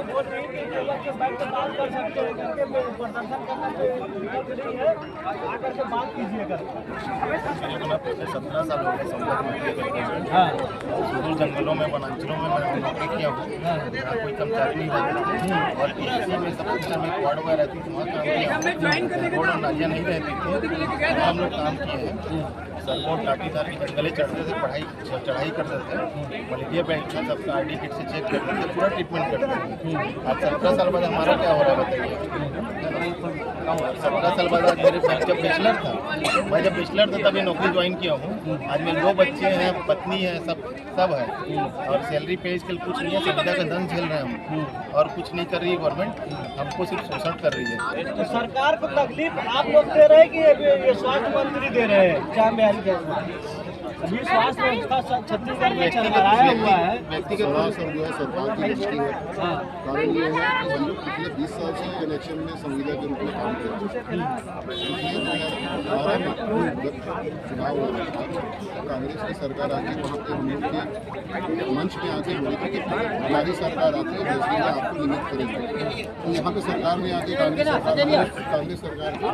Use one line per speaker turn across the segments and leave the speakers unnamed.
बोल रही थी कि लोग के बैठ के बात कर सकते हैं, करके प्रदर्शन करना नहीं है, आकर के बात कीजिए कर।
17 साल हो गए सुदूर जंगलों में वनांचलों में मैं नौकरी किया हूँ। यहाँ कोई कर्मचारी नहीं रहता और इसी में सब कुछ में वार्ड वगैरह रहती थी, वहाँ काम किया। रोड और नालियाँ नहीं रहती थी, हम लोग काम किए हैं। सरकोट लाठीदार की जंगले चढ़ते थे, चढ़ाई करते थे, मलेरिया पे सबका ID किट से चेक करते थे, पूरा ट्रीटमेंट करते थे। अब 17 साल बाद हमारा क्या हो रहा है बताइए। 17 साल बाद मेरे जब बैचलर था, मैं जब बैचलर था तभी नौकरी ज्वाइन किया हूँ। आज मेरे 2 बच्चे हैं, पत्नी है, सब है और सैलरी पे स्केल कुछ नहीं है। सुविधा का धन झेल रहे हैं हम और कुछ नहीं कर रही है गवर्नमेंट, हमको सिर्फ शोषण कर रही है।
तो सरकार को तकलीफ आप लोग दे रहे हैं कि ये स्वास्थ्य मंत्री दे रहे हैं? क्या अभी स्वास्थ्य व्यवस्था छत्तीसगढ़ में चरमराया हुआ है।
व्यक्तिगत सर जो है सरकार की दृष्टि है। कारण ये है कि हम लोग पिछले 20 साल से इलेक्शन में संविदा के रूप में काम कर रहे हैं। 2012 में चुनाव हो रहा था, कांग्रेस की सरकार आके वहाँ पे हम लोग के मंच में आके बोली थी कि हमारी सरकार आती है देश में आपको निमित्त करेगी। तो यहाँ पे सरकार में आके कांग्रेस सरकार को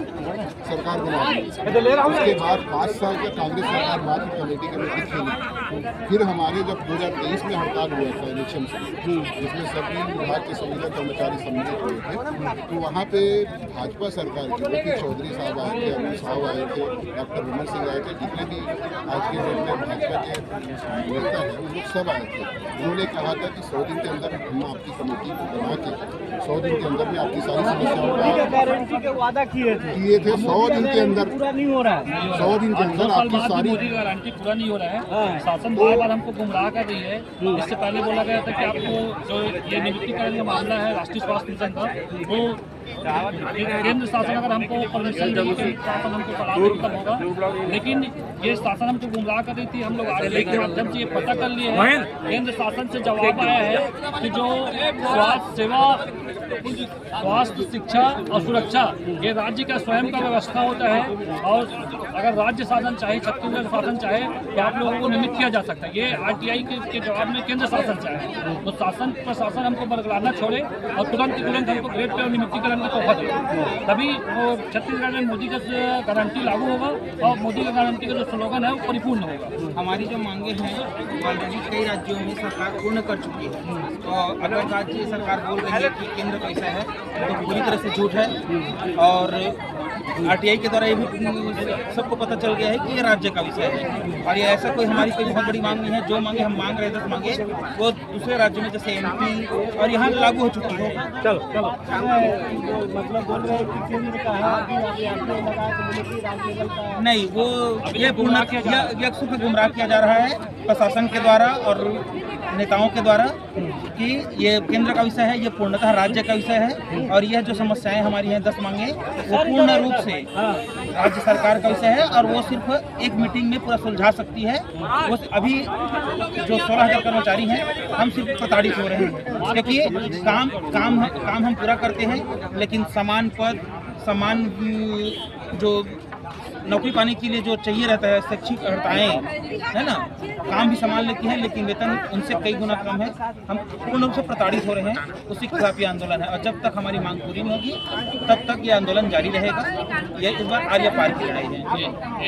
सरकार बना दी। उसके बाद 5 साल तक कांग्रेस सरकार बाद कमेटी खेली। फिर हमारे जब 2023 में हड़ताल हुआ था इलेक्शन से, जिसमें सभी विभाग के संविदा कर्मचारी सम्मिलित हुए थे, तो वहाँ पे भाजपा सरकार की वो चौधरी साहब आए थे, अरुण साहब आए थे, डॉक्टर रमन सिंह आए थे, जितने भी आज के डेट में भाजपा के नेता हैं वो लोग सब आए थे। उन्होंने कहा था कि 100 दिन के अंदर हम आपकी कमेटी को बना के 100 दिन के अंदर में आपकी सारी समस्याओं का
गारंटी के वादा किए थे
100 दिन के अंदर
पूरा नहीं हो रहा है।
100 दिन के अंदर आपकी सारी
गारंटी पूरा नहीं हो रहा है। शासन बार हमको गुमराह कर रही है। इससे पहले बोला गया था कि आपको जो ये नियुक्तिकरण का मामला है राष्ट्रीय स्वास्थ्य मिशन का, वो केंद्र शासन अगर हमको परमिशन देगी तो शासन हमको चलाने तब होगा। लेकिन ये शासन हमको गुमराह कर रही थी। हम लोग RTI के माध्यम से ये पता कर लिए हैं, केंद्र शासन से जवाब आया है कि जो स्वास्थ्य सेवा, स्वास्थ्य, शिक्षा और सुरक्षा ये राज्य का स्वयं का व्यवस्था होता है और अगर राज्य शासन चाहे, छत्तीसगढ़ शासन चाहे तो आप लोगों को नियमित किया जा सकता है। ये RTI के जवाब में केंद्र शासन चाहे तो शासन प्रशासन हमको बरगलाना छोड़े और तुरंत हमको ग्रेड पे नियुक्तिकरण का तोहफा दे, तभी वो छत्तीसगढ़ में मोदी का गारंटी लागू होगा और मोदी का गारंटी का जो स्लोगन है वो परिपूर्ण होगा।
हमारी जो मांगे हैं ऑलरेडी कई राज्यों में सरकार पूर्ण कर चुकी है। तो अगर राज्य सरकार बोल रही है कि केंद्र का विषय है तो पूरी तरह से झूठ है और RTI के द्वारा ये भी सबको पता चल गया है कि ये राज्य का विषय है और ये ऐसा कोई हमारी कोई बहुत बड़ी मांग नहीं है। जो मांगे हम मांग रहे 10 मांगे वो दूसरे राज्यों में जैसे MP और यहाँ लागू हो चुकी है।
चलो मतलब बोल रहे हैं कि केंद्र का है कि RTI लगा के बोले कि राज्य का
नहीं, वो ये पूर्ण गुमराह किया जा रहा है प्रशासन के द्वारा और नेताओं के द्वारा कि ये केंद्र का विषय है, ये पूर्णतः राज्य का विषय है और यह जो समस्याएं हमारी हैं 10 मांगे वो पूर्ण रूप से राज्य सरकार का विषय है और वो सिर्फ एक मीटिंग में पूरा सुलझा सकती है। वो अभी जो 16,000 कर्मचारी हैं हम सिर्फ प्रताड़ित हो रहे हैं क्योंकि काम हम पूरा करते हैं लेकिन समान पद, समान जो नौकरी पाने के लिए जो चाहिए रहता है, शैक्षिक अर्हताएं है ना, काम भी संभाल लेती हैं लेकिन वेतन उनसे कई गुना कम है। हम पूर्ण रूप से प्रताड़ित हो रहे हैं, उसी के खिलाफ ये आंदोलन है और जब तक हमारी मांग पूरी नहीं होगी तब तक ये आंदोलन जारी रहेगा। ये इस बार आर्य पार की लड़ाई है।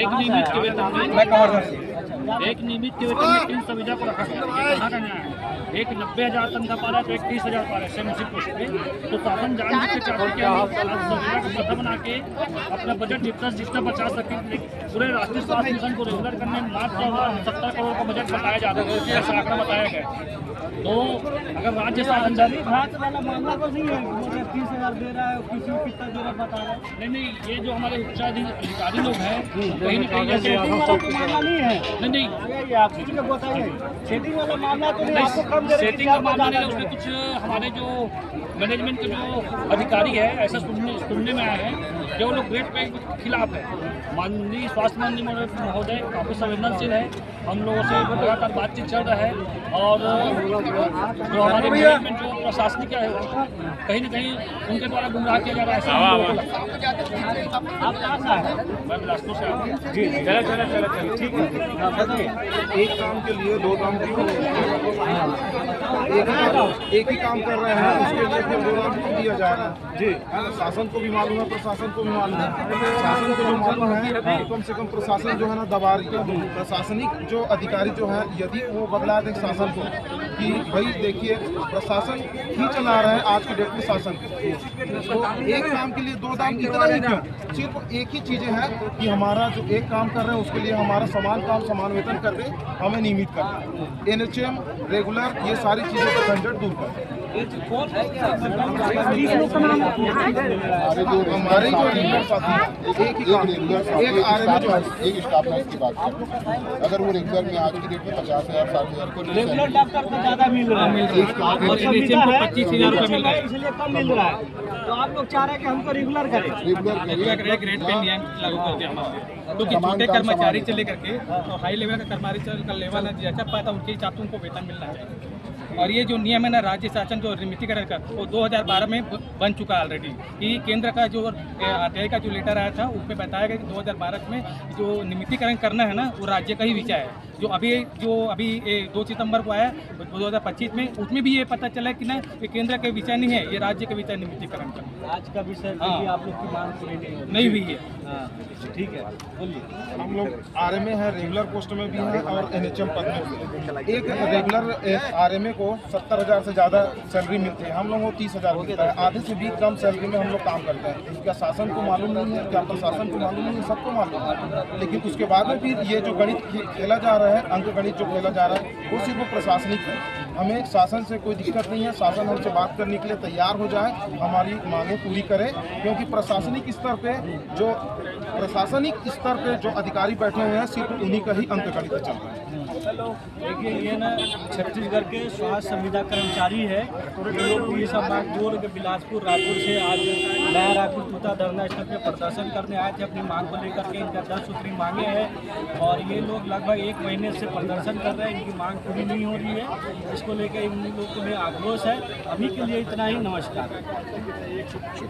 एक नियमित के वेतन में
मैं कवर्धा से
एक नियमित के वेतन में 3 सुविधा को रखा गया है। कहाँ का न्याय है? एक 90,000 तनख्वाह पा रहा है तो एक 30,000 पा रहा है सेम पोस्ट पे। तो शासन जानबूझ के चाहते हैं सुविधा को प्रथा बना के अपना बजट जितना बचा सके। पूरे राष्ट्रीय स्वास्थ्य मिशन को रेगुलर करने में मात्र 70 करोड़ का बजट बताया जा रहा है, ऐसा आंकड़ा बताया गया। तो अगर राज्य शासन
घाट वाला मामला तो नहीं है 30,000 दे रहा है, किसी को कितना दे रहा बता रहा है।
नहीं, ये जो हमारे उच्चाधिकारी लोग हैं कहीं न कहीं जैसे
मामला नहीं है।
नहीं
आप किसी को बताइए सेटिंग वाला मामला तो नहीं, आपको कम दे रहे हैं,
सेटिंग का मामला नहीं है। उसमें कुछ हमारे जो मैनेजमेंट के जो अधिकारी है ऐसा सुनने में आया है जो लोग ग्रेड पे खिलाफ है। माननीय स्वास्थ्य मंत्री महोदय काफ़ी संवेदनशील है, हम लोगों से लगातार बातचीत चल रहा है और जो हमारे मैनेजमेंट जो प्रशासनिक है कहीं न कहीं उनके द्वारा गुमराह किया जा रहा है।
आप कहाँ से आए?
मैं बिलासपुर से आया हूँ।
जी चलो ठीक है।
एक काम के लिए 2 काम क्यों?
एक ही काम कर रहे हैं, उसके लिए फिर 2 लाख क्यों दिया जा रहा है? जी, शासन को भी मालूम है, प्रशासन को भी मालूम है। शासन को जो मालूम है, कम से कम प्रशासन जो है ना दबा रही है। प्रशासनिक जो अधिकारी जो है, यदि वो बदला दें शासन को कि भाई देखिए प्रशासन ही चला रहा है आज की डेट में शासन को, तो एक काम के लिए 2 दाम इतना ही क्यों? सिर्फ एक ही चीज़ें हैं कि हमारा जो एक काम कर रहे हैं उसके लिए हमारा समान काम समान वेतन कर दे, हमें नियमित करना, NHM रेगुलर ये सारी चीज़ों का झंझट दूर कर। हमारे जो रेगुलर साथी हैं, एक ही काम, एक RMA जो है,
एक स्टाफ नर्स की बात करें, अगर वो रेगुलर में आज की डेट में 50,000 60,000 को
रेगुलर डॉक्टर को ज़्यादा मिल रहा है और संविदा है
25,000 रुपये मिल रहा है,
इसलिए कम मिल रहा है। तो आप लोग चाह रहे हैं कि हमको रेगुलर करें।
ग्रेड पे नियम लागू कर दिया हमारे, क्योंकि छोटे कर्मचारी से लेकर के और हाई लेवल का कर्मचारी का लेवल है, जैसा पाता उनके हिसाब से उनको वेतन मिलना चाहिए। और ये जो नियम है ना राज्य शासन जो नियमितीकरण का, वो 2012 में बन चुका है ऑलरेडी। कि केंद्र का जो RTI का जो लेटर आया था उसमें बताया गया कि 2012 में जो नियमितीकरण करना है ना वो राज्य का ही विषय है। जो अभी 2 सितंबर को आया 2025 में, उसमें भी ये पता चला कि ना ये केंद्र के विषय नहीं है, ये राज्य के विषय नियमितीकरण का।
आज का विषय आप लोग की मांग पूरी
नहीं हुई है।
ठीक है, बोलिए।
हम लोग RMA है, रेगुलर पोस्ट में भी है और NHM पद में भी है। एक रेगुलर RMA को 70,000 से ज़्यादा सैलरी मिलती है, हम लोगों को 30,000 मिलता है। आधे से भी कम सैलरी में हम लोग काम करते हैं। क्या शासन को मालूम नहीं है? क्या प्रशासन को मालूम नहीं है? सबको मालूम है। लेकिन उसके बाद में फिर ये जो गणित खेला जा रहा है, अंक गणित जो खेला जा रहा है, वो सिर्फ प्रशासनिक है। हमें शासन से कोई दिक्कत नहीं है, शासन हमसे बात करने के लिए तैयार हो जाए, हमारी मांगें पूरी करे, क्योंकि प्रशासनिक स्तर पे जो अधिकारी बैठे हुए हैं सिर्फ उन्हीं का ही अंक गणित चल रहा है।
देखिए ये ना छत्तीसगढ़ के स्वास्थ्य संविदा कर्मचारी है, ये लोग ये सब बात जोड़ के बिलासपुर रायपुर से आज नया रायपुर टूटा धरना स्थल पे प्रदर्शन करने आए थे अपनी मांग को लेकर के। इनका 10 सूत्री मांगे हैं और ये लोग लगभग 1 महीने से प्रदर्शन कर रहे हैं, इनकी मांग पूरी नहीं हो रही है। इसको लेकर इन लोगों में आक्रोश है। अभी के लिए इतना ही, नमस्कार।